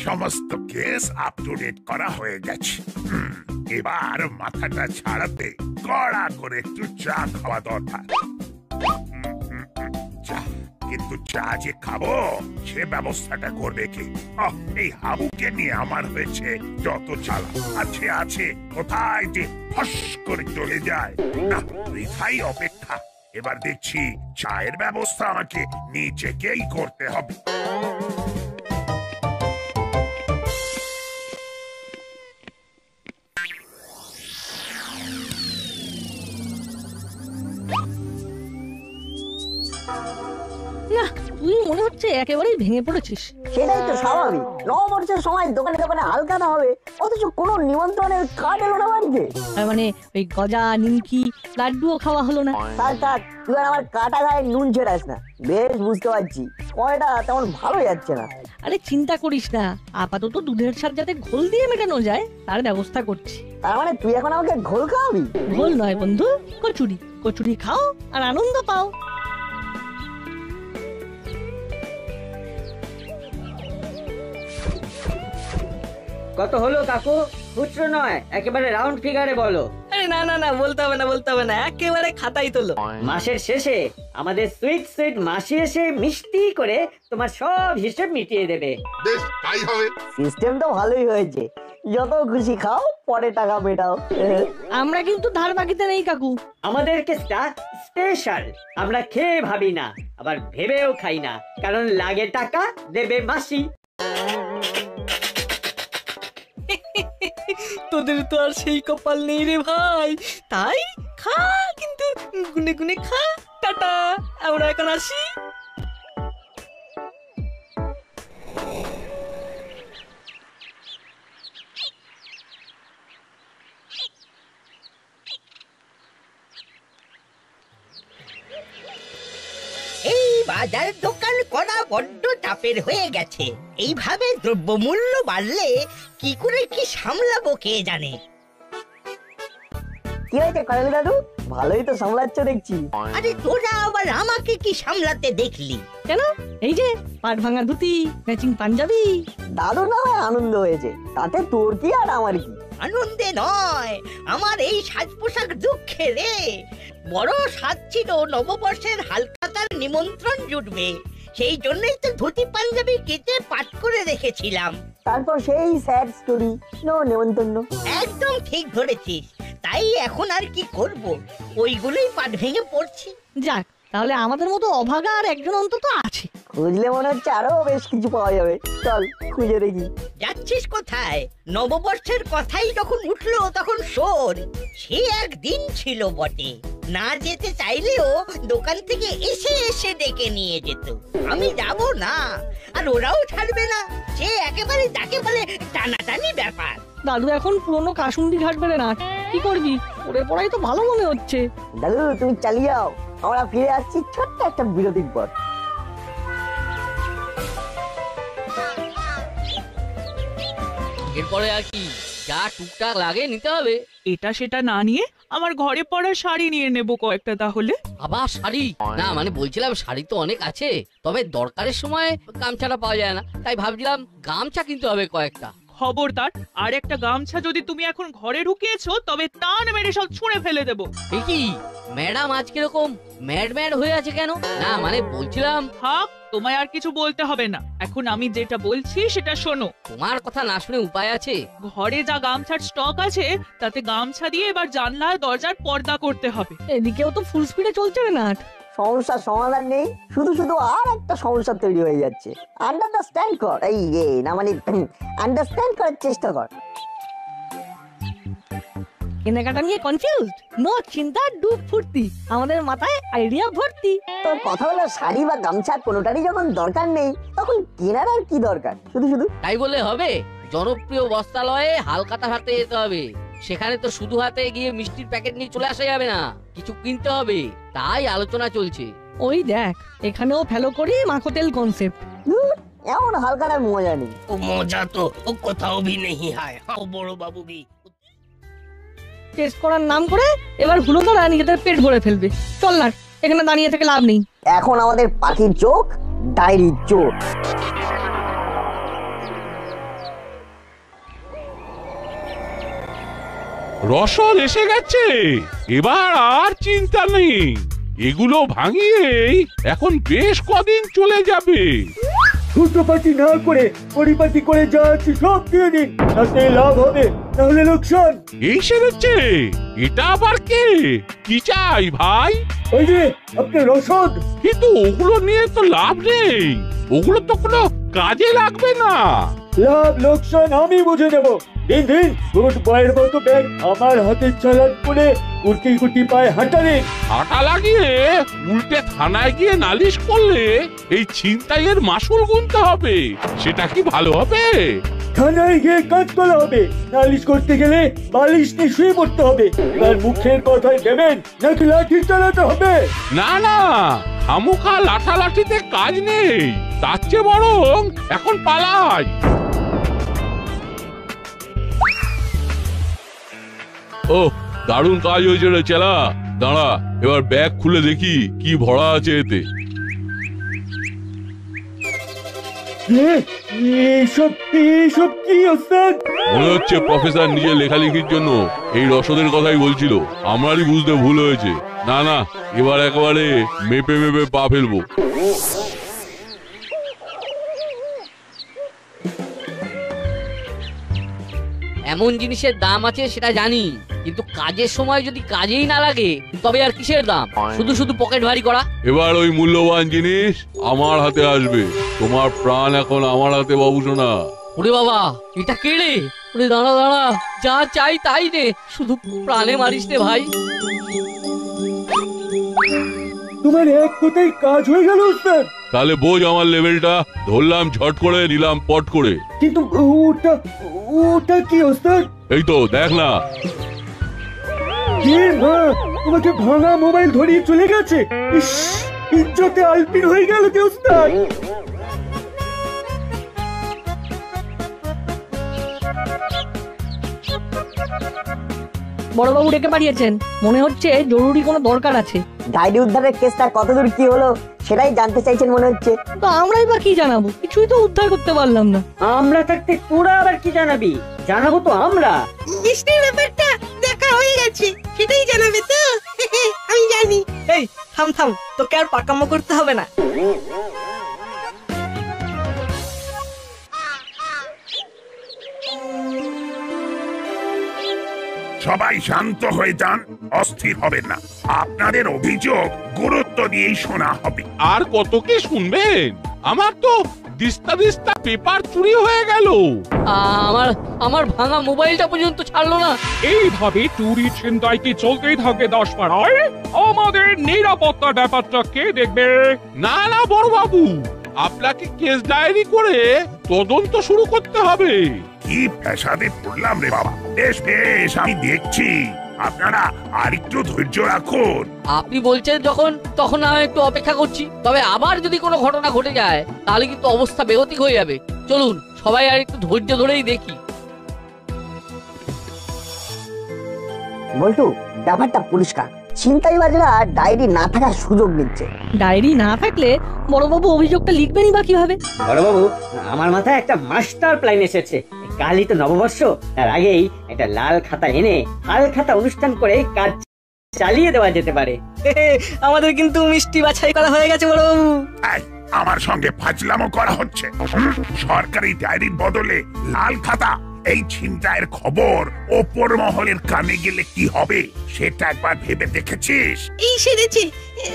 সমস্ত case up to date করা হয়ে গেছে। এবার মাথাটা ছাড়াতে কড়া করে একটু চা খাওয়া দরকার। চা, কিন্তু চা যে খাবো সে ব্যবস্থাটা করবে কি? এই হাবুকে নিয়ে আমার হয়েছে যত চালা। আছে আছে, কোথায় যে ফস করে চলে যায়। না, বৃথাই অপেক্ষা। এবার দেখছি চায়ের ব্যবস্থা আমাকে নিজেকেই করতে হবে। না, তুই মনে হচ্ছে একেবারেই ভেঙে পড়েছিস। সেটাই তো স্বাভাবিক। নববর্ষের সময় দোকানে দোকানে হালখাতা হবে, অথচ কোনো নিমন্ত্রণের কার্ড এলো না বাড়িতে। তার মানে ওই গজা, নিমকি, লাড্ডুও খাওয়া হলো না। থাক থাক, তুই আর আমার কাটা গায়ে নুন ছেড়াস না। বেশ বুঝতে পারছি সময়টা তেমন ভালো যাচ্ছে না। আরে চিন্তা করিস না, আপাতত দুধের সাথে যাতে ঘোল দিয়ে মেটানো যায় তার ব্যবস্থা করছি। তার মানে তুই এখন আমাকে ঘোল খাওয়াবি? ঘোল নয় বন্ধু, কচুরি। কচুরি খাও আর আনন্দ পাও। কত হলো কাকু? খুচরো নয়, একেবারে রাউন্ড ফিগারে বলো। আরে না না না, বলতে হবে না বলতে হবে না, একেবারে খাতাই তোলো। মাসের শেষে আমাদের সুইট সুইট মাসি এসে মিষ্টি করে তোমার সব হিসেব মিটিয়ে দেবে। বেশ, তাই হবে। সিস্টেম তো ভালোই হয়েছে। যত খুশি খাও, পরে টাকা মেটাও। আমরা কিন্তু ধার বাকিতে নেই কাকু। আমাদের কেসটা স্পেশাল। আমরা খেয়ে ভাবি না, আবার ভেবেও খাই না, কারণ লাগে টাকা, দেবে মাসি। তোদের তো আর সেই কপাল নেই রে ভাই, তাই খা, কিন্তু গুনে গুনে খা। টাটা, আমরা এখন আসি। এই বাজার দোকান করা বড্ড চাপের হয়ে গেছে। এইভাবে দ্রব্যমূল্য বাড়লে কি করে কি সামলাবো কে জানে। কি হয়েছে কয়েল দাদু? ভালোই তো সামলাচ্ছ দেখছি। আরে তোরা আবার আমাকে কি সামলাতে দেখলি? কেন? এই যে পাট ভাঙা ধুতি, ম্যাচিং পাঞ্জাবি। দাদু না হয় আনন্দ হয়েছে, তাতে তোর কি আর আমার কি? আনন্দে নয়, আমার এই সাজ পোশাক দুঃখে রে। বড় সাজ ছিল নববর্ষের হালখাতার নিমন্ত্রণ জুটবে, সেই জন্যই তো ধুতি পাঞ্জাবি কেটে পাট করে রেখেছিলাম। তারপর সেই স্যাড স্টোরি, নো নেমন্তন্ন। একদম ঠিক ধরেছিস। তাই এখন আর কি করব, ওইগুলোই পাট ভেঙে পড়ছি। যাক, তাহলে আমাদের মতো অভাগা আর একজন অন্তত আছে। খুঁজলে মনে হচ্ছে আরো বেশ কিছু পাওয়া যাবে। চল খুঁজে দেখি। যাচ্ছিস কোথায়? নববর্ষের কথাই যখন উঠলো তখন শোন, সে একদিন ছিল বটে। না যেতে চাইলেও দোকান থেকে এসে এসে ডেকে নিয়ে যেত। আমি যাব না, আর ওরাও ছাড়বে না। সে একেবারে যাকে বলে টানাটানি ব্যাপার। দাদু এখন পুরনো কাসুন্দি ঘাটবে না, কি করবি? ওরে পড়াই তো ভালো মনে হচ্ছে। দাদু তুমি চালিয়ে যাও, আমরা ফিরে আসছি ছোট্ট একটা বিরতির পর। এরপরে আর কি যা টুকটাক লাগে নিতে হবে। এটা সেটা না নিয়ে আমার ঘরে পরা শাড়ি নিয়ে নেব কয়েকটা। তাহলে আবার শাড়ি? না মানে বলছিলাম শাড়ি তো অনেক আছে, তবে দরকারের সময় গামছাটা পাওয়া যায় না, তাই ভাবছিলাম গামছা কিনতে হবে কয়েকটা। খবরদার, আর একটা গামছা যদি তুমি এখন ঘরে ঢুকিয়েছো তবে টান মেরে সব ছুঁড়ে ফেলে দেবো। কি ম্যাডাম আজ কিরকম ম্যাড ম্যাড হয়ে আছে কেন? না মানে বলছিলাম। থাক, তোমায় আর কিছু বলতে হবে না। এখন আমি যেটা বলছি সেটা শোনো। তোমার কথা না শুনে উপায় আছে? ঘরে যা গামছার স্টক আছে তাতে গামছা দিয়ে এবার জানলার দরজার পর্দা করতে হবে। এদিকেও তো ফুল স্পিডে চলছে না। সমস্যার সমাধান নেই, শুধু শুধু আর একটা সমস্যা তৈরি হয়ে যাচ্ছে। আন্ডারস্ট্যান্ড কর, এই না মানে আন্ডারস্ট্যান্ড করার চেষ্টা কর। কেনাকাটা নিয়ে কনফিউজড? নো চিন্তা, ডুব ফুর্তি, আমাদের মাথায় আইডিয়া ভর্তি। তোর কথা হলো শাড়ি বা গামছা কোনোটারই যখন দরকার নেই তখন কেনার আর কি দরকার? শুধু শুধু তাই বলে হবে? জনপ্রিয় বস্ত্রালয়ে হালখাতা হাতে যেতে হবে। সেখানে তো শুধু হাতে গিয়ে মিষ্টির প্যাকেট নিয়ে চলে আসা যাবে না, কিছু কিনতে হবে। তাই আলোচনা চলছে। ওই দেখ, এখানেও ফেলো করি মাখোতেল কনসেপ্ট। এমন হালখাতার মজা নেই। ও মজা তো ও কোথাও ভি নেই হয়। ও বড় বাবু ভি টেস্ট করার নাম করে এবার হুলোদারা নিজেদের পেট ভরে ফেলবে। চল না, এখানে দাঁড়িয়ে থেকে লাভ নেই। এখন আমাদের পাখির চোখ, ডায়েরির চোখ। রসদ এসে গেছে, এবার আর চিন্তা নেই। এগুলো ভাঙিয়েই এখন বেশ কদিন চলে যাবে। ছোটপাটি না করে পরিপাটি করে যা আছে সব দিয়ে দিন, তাতে লাভ হবে, তাহলে লোকসান। এই সেরেছে, এটা আবার কে? কি চাই ভাই? ওই যে আপনার রসদ। কিন্তু ওগুলো নিয়ে তো লাভ নেই, ওগুলো তো কোনো কাজে লাগবে না। লাভ লোকসান আমি বুঝে নেব। দিন দিন গুড বয়ের মতো ব্যাগ আমার হাতে চালান করে কুটি কুটি পায়ে হাঁটালে হাঁটা লাগিয়ে উল্টে থানায় গিয়ে নালিশ করলে এই ছিনতাইয়ের মাসুল গুনতে হবে, সেটা কি ভালো হবে? থানায় গিয়ে কাজ করা হবে, নালিশ করতে গেলে বালিশ নিয়ে শুয়ে পড়তে হবে। আর মুখের কথায় দেবেন নাকি লাঠি চালাতে হবে? না না, খামোখা লাঠালাঠিতে কাজ নেই, তার চেয়ে বরং এখন পালাই। ও দারুণ কাজ হয়েছে রে চেলা। দাঁড়া, এবার ব্যাগ খুলে দেখি কি ভরা আছে এতে। এইসব কি ওস্তাদ? মনে হচ্ছে প্রফেসর নিজের লেখালেখির জন্য এই রসদের কথাই বলছিল, আমারই বুঝতে ভুল হয়েছে। না না, এবার একেবারে মেপে মেপে পা ফেলবো। এমন জিনিসের দাম আছে সেটা জানি, কিন্তু কাজের সময় যদি কাজেই না লাগে তবে আর কিসের দাম? শুধু শুধু পকেট ভারী করা। এবার ওই মূল্যবান জিনিস আমার হাতে আসবে, তোমার প্রাণ এখন আমার হাতে বাবু সোনা। ওরে বাবা, এটা কে রে? ওরে দাঁড়া দাঁড়া, যা চাই তাই নে, শুধু প্রাণে মারিস রে ভাই। তোমার এক কোথায় কাজ হয়ে গেল ওস্তাদ। তাহলে বোঝ আমার লেভেলটা, ধরলাম ঝট করে, নিলাম পট করে। কিন্তু ওটা কি ওস্তাদ? এই তো দেখ না। তোমাকে ভাঙা মোবাইল ধরিয়ে চলে গেছে। ইজ্জতে আলপিন হয়ে গেল যে ওস্তাদ। বড়বাবু ডেকে পাঠিয়েছেন, মনে হচ্ছে জরুরি কোনো দরকার আছে। ডায়েরি উদ্ধারের কেসটা কতদূর কি হলো সেটাই জানতে চাইছেন মনে হচ্ছে। তো আমরাই বা কি জানাবো? কিছুই তো উদ্ধার করতে পারলাম না। আমরা থাকতে তোরা আবার কি জানাবি? জানাবো তো আমরা। মিষ্টির ব্যাপারটা দেখা হয়ে গেছে, সেটাই জানাবে তো? আমি জানি। এই থাম থাম, তোকে আর পাকামো করতে হবে না। সবাই শান্ত হয়ে যান, অস্থির হবেন না। আপনাদের অভিযোগ গুরুত্ব দিয়েই শোনা হবে। আর কত কি শুনবেন? আমার তো দিস্তা দিস্তা পেপার চুরি হয়ে গেল। আমার ভাঙা মোবাইলটা পর্যন্ত ছাড়লো না। এইভাবে চুরি ছিনতাই কি চলতেই থাকে দাসপাড়ায়? আমাদের নিরাপত্তার ব্যাপারটা কে দেখবে? না না বড় বাবু, আপনাকে কেস ডায়েরি করে তদন্ত শুরু করতে হবে। কি ফ্যাসাদে পড়লাম রে বাবা। বেশ বেশ, আমি দেখছি। আপনারা আর একটু ধৈর্য রাখুন। আপনি বলছেন যখন, তখন আমি একটু অপেক্ষা করছি। তবে আবার যদি কোনো ঘটনা ঘটে যায় তাহলে কিন্তু অবস্থা বেগতিক হয়ে যাবে। চলুন সবাই আর একটু ধৈর্য ধরেই দেখি। বল্টু, ব্যাপারটা পরিষ্কার, ছিনতাইবাজরা ডায়েরি না থাকার সুযোগ নিচ্ছে। ডায়েরি না থাকলে বড়বাবু অভিযোগটা লিখবেনই বা কিভাবে? বড়বাবু, আমার মাথায় একটা মাস্টার প্ল্যান এসেছে। কালই তো নববর্ষ, তার আগেই একটা লাল খাতা এনে হাল খাতা অনুষ্ঠান করে কাজ চালিয়ে দেওয়া যেতে পারে। আমাদের কিন্তু মিষ্টি বাছাই করা হয়ে গেছে বড়বাবু। আমার সঙ্গে ফাজলামো করা হচ্ছে। সরকারি ডায়েরির বদলে লাল খাতা। এই ছিনতাইয়ের খবর ওপর মহলের কানে গেলে কি হবে সেটা একবার ভেবে দেখেছিস? এই সেরেছে,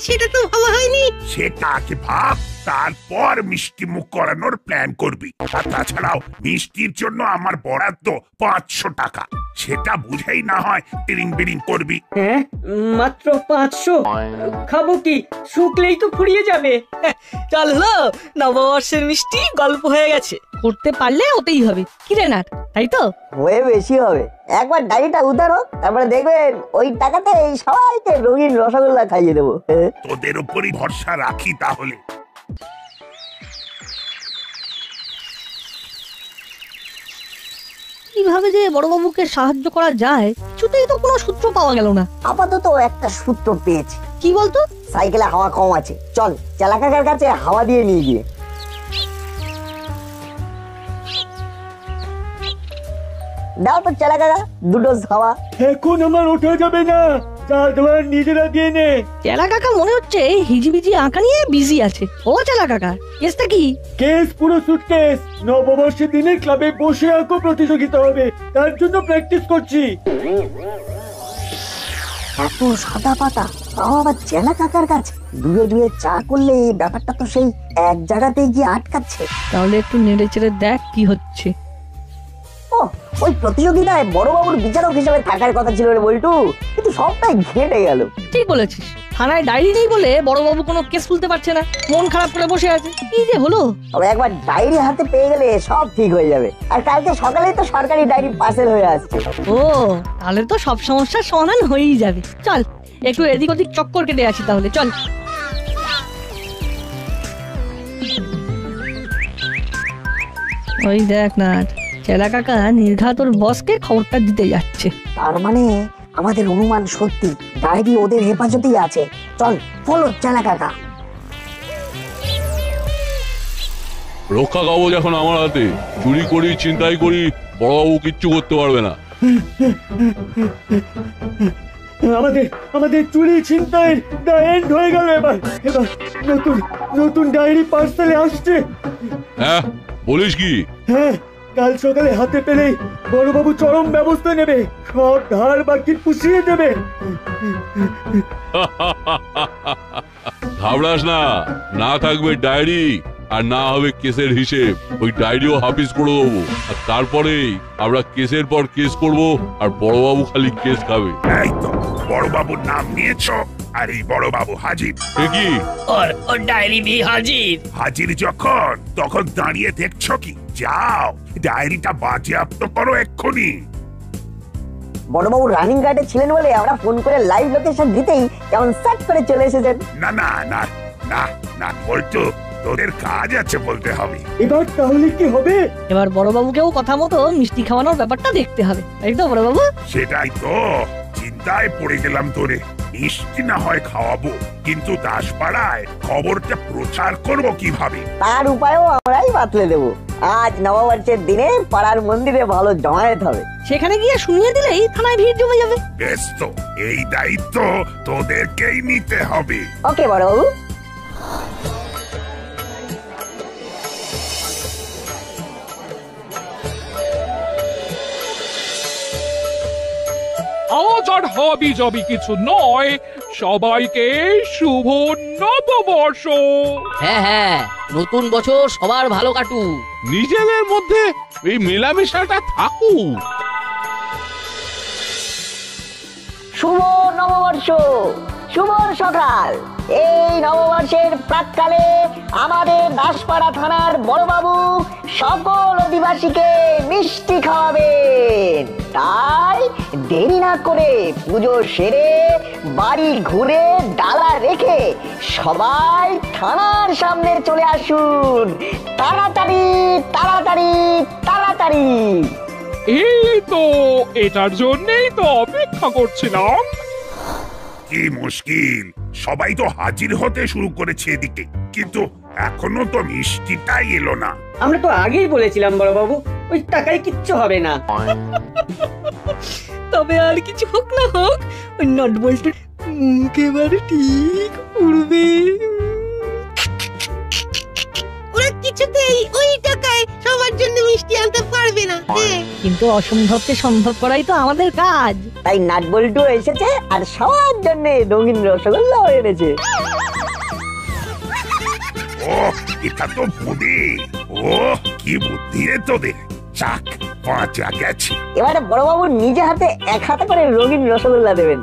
সেটা তো ভাবা হয়নি। সেটা আগে ভাব, তারপর মিষ্টি মুখ করানোর প্ল্যান করবি। আর তাছাড়াও মিষ্টির জন্য আমার বরাদ্দ 500 টাকা, সেটা বুঝেই না হয় টিরিং বিরিং করবি। হ্যাঁ, মাত্র 500? খাবো কি? শুকলেই তো ফুরিয়ে যাবে। চল হলো, নববর্ষের মিষ্টি গল্প হয়ে গেছে। করতে পারলে ওতেই হবে, কি রে নাট, তাই তো? হয়ে বেশি হবে। একবার ডায়েরিটা উদ্ধার হোক, তারপরে দেখবেন ওই টাকাতে এই সবাইকে রঙিন রসগোল্লা খাইয়ে দেবো। তোদের উপরই ভরসা রাখি তাহলে। কিভাবে যে বড়বাবুকে সাহায্য করা যায় কিছুতেই তো কোনো সূত্র পাওয়া গেল না। আপাতত একটা সূত্র পেয়েছি। কি বলতো? সাইকেলে হাওয়া কম আছে, চল চেলা কাকার কাছে হাওয়া দিয়ে নিয়ে গিয়ে। দাও তো চেলা কাকা দুটো খাওয়া। এখন আমার ওঠা যাবে না, চাল তোমার নিজেরা দিয়ে নে। চেলা কাকা মনে হচ্ছে হিজিবিজি আঁকা নিয়ে বিজি আছে। ও চেলা কাকা, কেসটা কি? কেস পুরো সুটকেস। নববর্ষের দিনে ক্লাবে বসে আঁকো প্রতিযোগিতা হবে, তার জন্য প্র্যাকটিস করছি। এত সাদা পাতা, তাও আবার চেলা কাকার কাছে। দুয়ে দুয়ে চা করলে ব্যাপারটা তো সেই এক জায়গাতেই গিয়ে আটকাচ্ছে। তাহলে একটু নেড়ে চেড়ে দেখ কি হচ্ছে। ও, ওই প্রতিযোগিতায় বড়বাবুর বিচারক হিসেবে থাকার কথা ছিল রে বল্টু, কিন্তু সবটাই ঘেঁটে গেল। ঠিক বলেছিস, থানায় ডায়েরি নেই বলে বড়বাবু কোনো কেস তুলতে পারছে না, মন খারাপ করে বসে আছে। কি যে হলো! তবে একবার ডায়েরি হাতে পেয়ে গেলে সব ঠিক হয়ে যাবে। আর কালকে সকালেই তো সরকারি ডায়েরি পার্সেল হয়ে আসছে। ও, তাহলে তো সব সমস্যার সমাধান হয়েই যাবে। চল একটু এদিক ওদিক চক্কর কেটে আসি তাহলে, চল। ওই দেখ না, চেলা কাকা নির্ঘাত ওর বসকে খবরটা দিতে যাচ্ছে। তার মানে আমাদের অনুমান সত্যি, ডায়েরি ওদের হেফাজতেই আছে। চল ফলো চেলা কাকা। রক্ষা কাগজ এখন আমার হাতে। চুরি করি, চিন্তাই করি, বড়বাবু কিচ্ছু করতে পারবে না। আমাদের চুরি ছিনতাইয়ের দা এন্ড হয়ে গেল। এবার নতুন ডায়েরি পার্সেলে আসছে। হ্যাঁ, বলিস কি? হ্যাঁ, কাল সকালে হাতে পেলেই বড়বাবু চরম ব্যবস্থা নেবে, সব ধার বাকি পুষিয়ে দেবে। ঘাবড়াস না, না থাকবে ডায়েরি আর না হবে কেসের হিসেব। ওই ডায়েরিও হাফিজ করে দেবো, আর তারপরেই আমরা কেসের পর কেস করব, আর বড়বাবু খালি কেস খাবে। এই তো বড়বাবুর নাম নিয়েছো, আর এই বড়বাবু হাজির। কি ওর ডায়েরি নিয়ে হাজির। হাজির যখন, তখন দাঁড়িয়ে দেখছো কি? যাও ডায়েরিটা বাজেয়াপ্ত করো এক্ষুনি। বড়বাবু রানিং গার্ডে ছিলেন বলে আমরা ফোন করে লাইভ লোকেশন দিতেই কেমন সার্চ করে চলে এসেছেন। না না না না না বলতো, তোদের কাজ আছে বলতে হবে। এবার তাহলে কি হবে? এবার বড়বাবুকেও কথা মতো মিষ্টি খাওয়ানোর ব্যাপারটা দেখতে হবে, তাই তো বড়বাবু? সেটাই তো, চিন্তায় পড়ে গেলাম তোরে। মিষ্টি না হয় খাওয়াবো, কিন্তু দাসপাড়ায় খবরটা প্রচার করব কিভাবে? তার উপায়ও আমরাই বাতলে দেবো। আজ নববর্ষের দিনে পাড়ার মন্দিরে ভালো জমায়েত হবে, সেখানে গিয়ে শুনিয়ে দিলেই থানায় ভিড় জমে যাবে। বেশ, তো এই দায়িত্ব তোদেরকেই নিতে হবে। ওকে বড়বাবু। আজ আর হাবি যাবি কিছু নয়, সবাইকে শুভ নববর্ষ। হ্যাঁ, নতুন বছর সবার ভালো কাটুক। নিজেদের মধ্যে এই মেলামেশাটা থাকুক। শুভ নববর্ষ, শুভ সকাল। এই নববর্ষের প্রাক্কালে আমাদের দাসপাড়া থানার বড়বাবু সকল অধিবাসীকে মিষ্টি খাওয়াবেন। তাই দেরি না করে পুজো সেরে বাড়ি ঘুরে ডালা রেখে সবাই থানার সামনে চলে আসুন। তাড়াতাড়ি তাড়াতাড়ি তাড়াতাড়ি। এই তো, এটার জন্যই তো অপেক্ষা করছিলাম। কি মুশকিল, সবাই তো হাজির হতে শুরু করেছে এদিকে, কিন্তু এখনো তো মিষ্টিটাই এলো না। আমরা তো আগেই বলেছিলাম বড়বাবু, ওই টাকায় কিচ্ছু হবে না। তবে আর কিছু হোক না হোক, ওই নট বল্টু একেবারে ঠিক উড়বে। ওরা কিছুতেই ওই টাকায় সবার জন্য মিষ্টি আনতে পারবে না। কিন্তু অসম্ভবকে সম্ভব করাই তো আমাদের কাজ। তাই নাট বল্টু এসেছে আর সবার জন্য রঙিন রসগোল্লা এনেছে। ও, এটা তো বুদ্ধি। ও, কি বুদ্ধি রে তোদের। চাক, বাঁচা গেছে। এবারে বড়বাবু নিজে হাতে এক হাতে করে রঙিন রসগোল্লা দেবেন।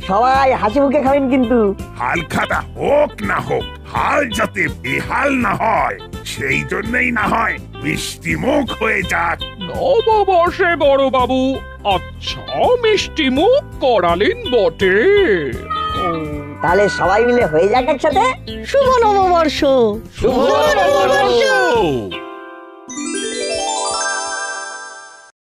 সবাই হাসি মুখে খাবেন কিন্তু। হাল খাতা হোক না হোক, হাল যাতে বেহাল না হয়, সেই জন্যই না হয় মিষ্টি মুখ হয়ে যাক। নববর্ষে বড়বাবু আচ্ছা মিষ্টি মুখ করালেন বটে। তাহলে সবাই মিলে হয়ে যাক একসাথে শুভ নববর্ষ। শুভ নববর্ষ।